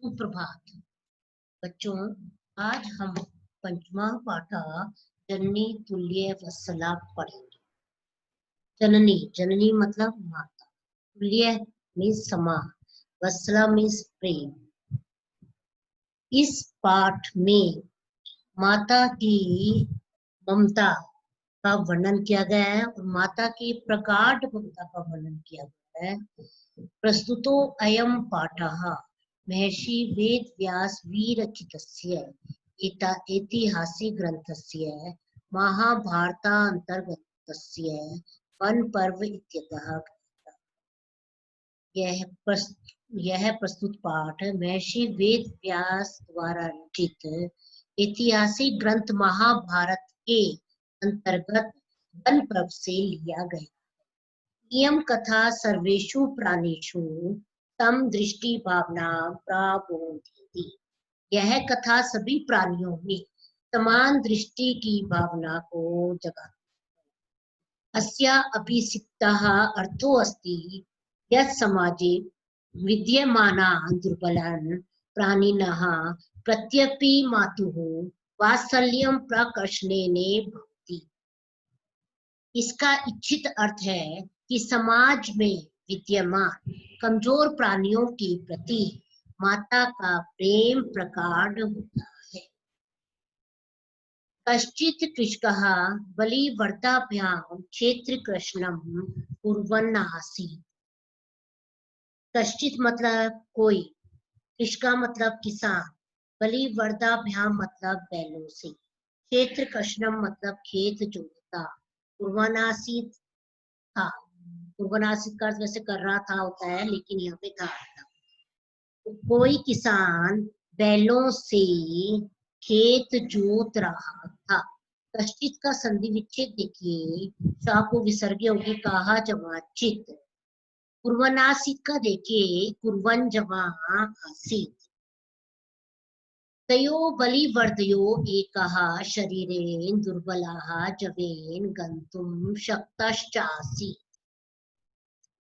सुप्रभात बच्चों। आज हम पंचमा पाठा जननी तुल्य वत्सला पढ़ेंगे। जननी जननी मतलब माता, तुल्य मीन्स समान, वत्सला मीन्स प्रेम। इस पाठ में माता की ममता का वर्णन किया गया है और माता की प्रगाढ़ ममता का वर्णन किया गया है। प्रस्तुतो अयम पाठः महर्षि वेद व्यास विरचितस्य ऐतिहासिकग्रन्थस्य महाभारतान्तर्गतस्य वन पर्व इत्यतः। यह प्रस्तुत पाठ महर्षि वेद व्यास द्वारा रचित ऐतिहासिक ग्रंथ महाभारत के अंतर्गत वन पर्व से लिया गया। इयं कथा सर्वेषु प्राणिषु तम दृष्टि भावना प्रबोधयति। यह कथा सभी प्राणियों में समान दृष्टि की भावना को जगाती। अस्या अभिसिक्तः अर्थो अस्ति यत् समाजे विद्यमानान् दुर्बलान् प्राणिनः प्रत्यपि मातुः वात्सल्यं प्रकर्षणेन भवति। इसका इच्छित अर्थ है कि समाज में विद्यमान कमजोर प्राणियों के प्रति माता का प्रेम प्रगाढ़ होता है। कश्चित् कृषकः बलिवर्दाभ्यां क्षेत्रकृषणं कुर्वन् आसीत्। कश्चित् मतलब कोई, कृषका मतलब किसान, बलिवर्दाभ्यां मतलब बैलों से, क्षेत्रकृषणम मतलब खेत जोतता, कुर्वन् आसीत् था। कुर्बनासिक का अर्थ वैसे कर रहा था होता है, लेकिन यहाँ पे था। तो कोई किसान बैलों से खेत जोत रहा था। कश्चित का संधि विच्छेद देखिए, शाह को विसर्ग होगी कहा जमा चित। कुर्वनासित का देखिए कुर्वन जमा आसित। तयो बलिवर्दयो एकः शरीरेण दुर्बलाः जवेन गन्तुं शक्तश्चासीत्।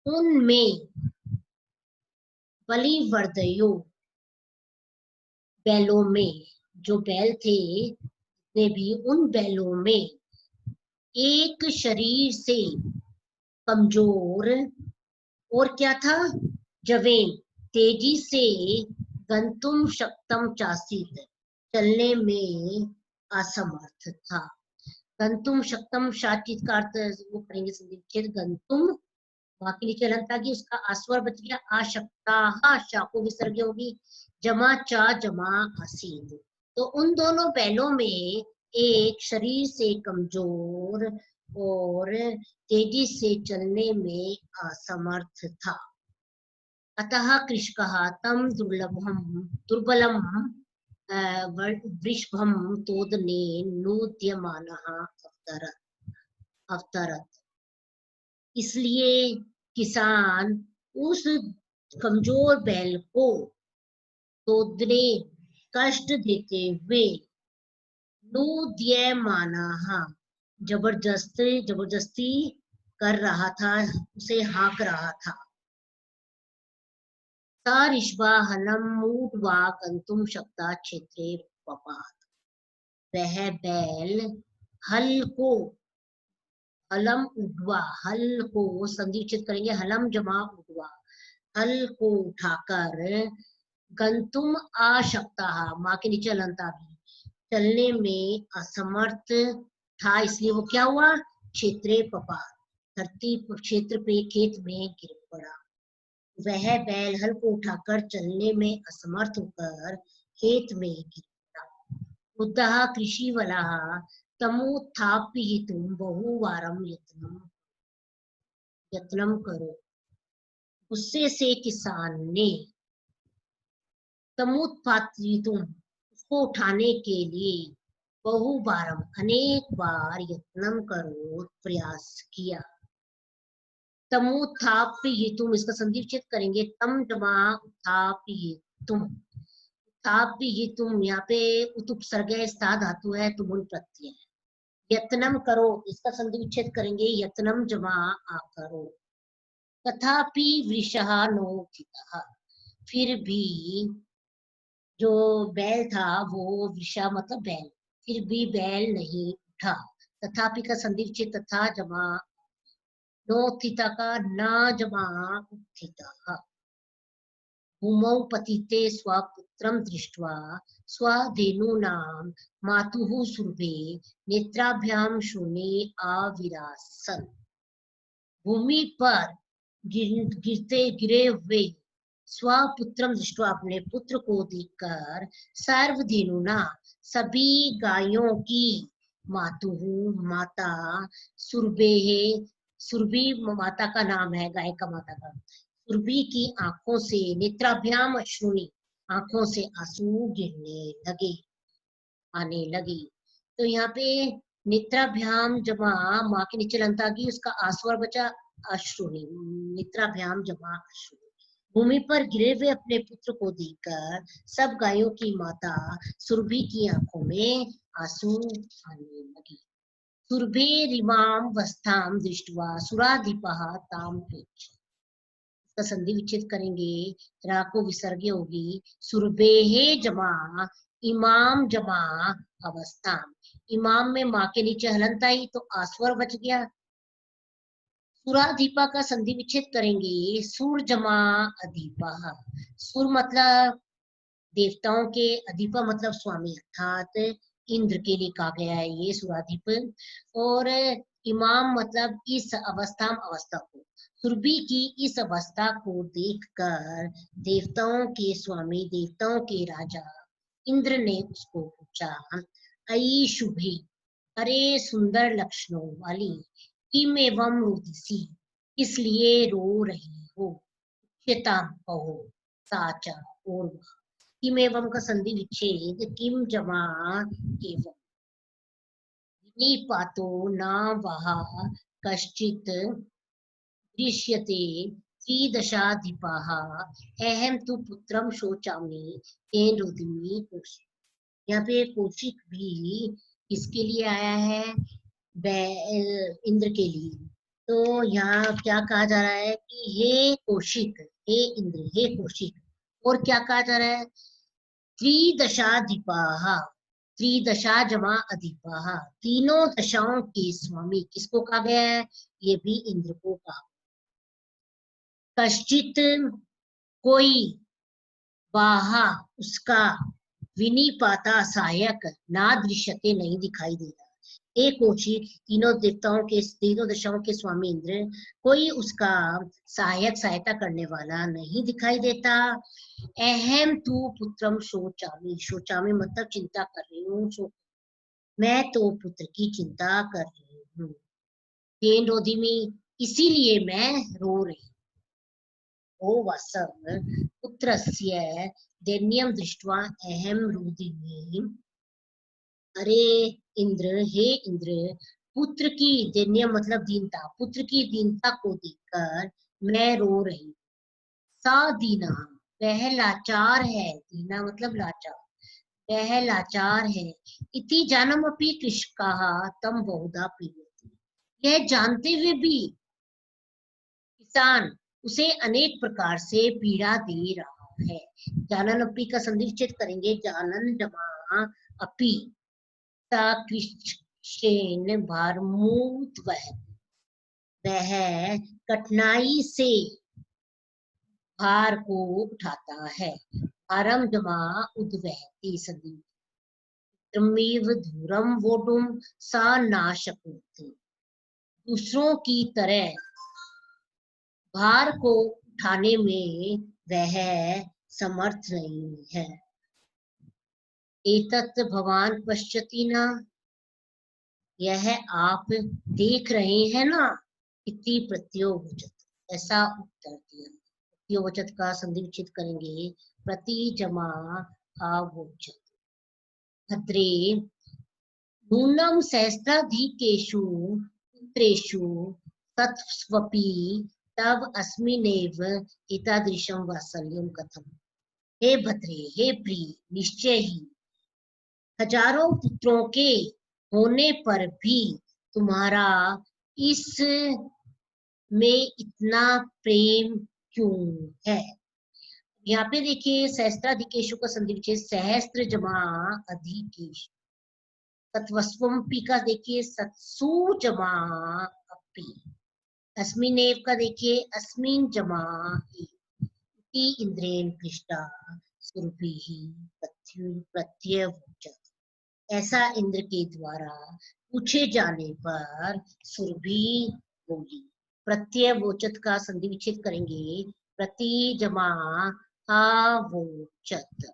उनमें बलिवर्दयो बैलों में, जो बैल थे ने भी उन बैलों में एक शरीर से कमजोर और क्या था, जवेन तेजी से, गंतुम शक्तम चासीत चलने में असमर्थ था। गंतुम शक्तम शाचित का अर्थ वो करेंगे संधिक्षेद गंतुम, बाकी नीचे अलंता की उसका आस्वर बच गया आशक्ता, शा को विसर्ग होगी जमा चा जमा आसीद। तो उन दोनों बैलों में एक शरीर से कमजोर और तेजी से चलने में असमर्थ था। अतः कृषकः तम दुर्बलम वृषभम तोदने नूद्यमानः अवतरत। इसलिए किसान उस कमजोर बैल को तोदने, कष्ट देते हुए, नूद्यमानः जबरदस्ती कर रहा था, उसे हाँक रहा था। सा ऋषभा हलम मूढ़वा गंतुम शक्ता क्षेत्रे पपात। वह बैल हल को, हलम उठवा, हल को संधिचित करेंगे हलम जमा उठवा, हल को उठाकर गंतुम अशक्ता, माँ के नीचे अलंता भी, चलने में असमर्थ था। इसलिए वो क्या हुआ, क्षेत्रे पपा, धरती क्षेत्र पे खेत में गिर पड़ा। वह बैल हल को उठाकर चलने में असमर्थ होकर खेत में गिर पड़ा। उतः कृषि वाला तमुत्थापयितुं बहुवारं यत्नम करो। गुस्से से किसान ने तमुत्पातितुम, उसको उठाने के लिए, बहुबारम अनेक बार, यत्नम करो प्रयास किया। तमुत्थापयितुम इसका संधि विच्छेद करेंगे तम जमा उत्थापयितुम। उत्थापयितुम यहाँ पे उपसर्ग स्था धातु है, तुमुल प्रत्यय है। यत्नम करो इसका संधि विच्छेद करेंगे यत्नम जमा आकरो। तथापि वृषः नोत्थितः, फिर भी जो बैल था वो वृषा मतलब बैल, फिर भी बैल नहीं उठा। तथापि का संधि विच्छेद तथा जमा नोत्थिता का न जमा उत्थिता। भूमौ पतिते स्वपुत्रं दृष्ट्वा स्वधेनूनां मातुः सुरभे नेत्राभ्यां शूने आविरासन्। भूमि पर गिरते गिरे हुए स्वपुत्रम दृष्टवा अपने पुत्र को देखकर सर्वधेनुना सभी गायों की मातुहु माता सुरभे, सुरभि माता का नाम है, गाय का माता का, सुरभि की आंखों से नेत्राभ्याम अश्रुनी आंखों से आंसू गिरने लगे, आने लगी। तो यहाँ पे नेत्राभ्याम जमा माँ के नीचे लंता की उसका आस्वर बचा अश्रुनी, नेत्राभ्याम जमा अश्रुनी। भूमि पर गिरे हुए अपने पुत्र को देखकर सब गायों की माता सुरभि की आंखों में आंसू आने लगी। सुरभे रिमाम वस्थाम दृष्ट्वा सुराधिपः ताम प्रेक्ष। इसका संधि विच्छेद करेंगे, रा को विसर्ग होगी, सुरभेहे जमा इमाम जमा अवस्था। इमाम में माँ के नीचे हलंत आई तो आस्वर बच गया। सुराधीपा का संधि विच्छेद करेंगे, सुर जमा अधीपा। सुर मतलब देवताओं के, अधिपा मतलब स्वामी, अर्थात इंद्र के लिए कहा गया है ये सुराधिप। और इमाम मतलब इस अवस्था अवस्था को, सुरभि की इस अवस्था को देखकर देवताओं के स्वामी, देवताओं के राजा इंद्र ने उसको पूछा, अई शुभे, अरे सुंदर लक्षणों वाली, किम एवं रुदिसी, इसलिए रो रही हो, उच्यताम कहो, साचा और किम एवं का संधि विच्छेद, किम जमा एवं, निपातो न वहा कश्चित दृश्यते त्रिदशाधिपाः अहम तु पुत्रम शोचामि तेन रुदिमि कौशिक। यहाँ पे कौशिक भी किसके लिए आया है, इंद्र के लिए। तो यहाँ क्या कहा जा रहा है कि हे कौशिक, हे इंद्र, हे कौशिक, और क्या कहा जा रहा है, त्रिदशाधिपाः, त्रिदशा जमा अधिपाः, तीनों दशाओं के स्वामी किसको कहा गया है, ये भी इंद्र को कहा। कश्चित कोई, वाहा उसका, विनिपाता सहायक, ना दृश्यते नहीं दिखाई दे रहा। एक कौशिक तीनों देवताओं के, तीनों दशाओं के स्वामी इंद्र, कोई उसका सहायक, सहायता करने वाला नहीं दिखाई देता। अहम तू पुत्रम शोचामी, शोचामी मतलब चिंता कर रही हूँ, मैं तो पुत्र की चिंता कर रही हूँ। तेन रोधिमी, इसीलिए मैं रो रही। ओ वसव पुत्रस्य दैन्यं दृष्ट्वा अहम रुदिमि। अरे इंद्र, हे इंद्र, पुत्र की, दैन्य मतलब दीनता, पुत्र की दीनता को देखकर मैं रो रही। सा दीना, वह लाचार है, दीना मतलब लाचार, वह लाचार है। इति जानमपि कृषकाः तम बहुधा पीड़यति, यह जानते हुए भी किसान उसे अनेक प्रकार से पीड़ा दे रहा है। जानन अपी का संधि विच्छेद करेंगे, जानन जमा अपी, कृष्ण भारमूत वह कठिनाई से भार को उठाता है। भारम जमा उद्वहती, संधि धूरम वोडुम सा नाशकुति, दूसरों की तरह भार को उठाने में वह समर्थ नहीं है। एतत् भवान पश्यति ना, यह आप देख रहे हैं ना, इति प्रत्योवचत, ऐसा उत्तर दिया। प्रत्योवचत का संधि विच्छेद करेंगे, प्रति जमा आवोचत। भद्रे नूनम सहस्राधिकेषु पुत्रेषु तत्स्वपि तव अस्मिनेव एतादृशं वात्सल्यं कथम। हे भद्रे, हे प्रिय, निश्चय ही हजारों पुत्रों के होने पर भी तुम्हारा इस में इतना प्रेम क्यों है। यहाँ पे देखिए सहस्त्राधिकेशु का संधि विच्छेद सहस्त्र जमा अधिकेश। सत्वस्वम्पी का देखिए सत्सु जमा अपी। अस्मिनेव का देखिए अस्मिन जमा इ इंद्रेन कृष्णा सुरभि प्रत्यय। ऐसा इंद्र के द्वारा पूछे जाने पर सुरभि बोली। प्रत्यय वोचत का संधि विच्छेद करेंगे प्रति जमा आवोचत।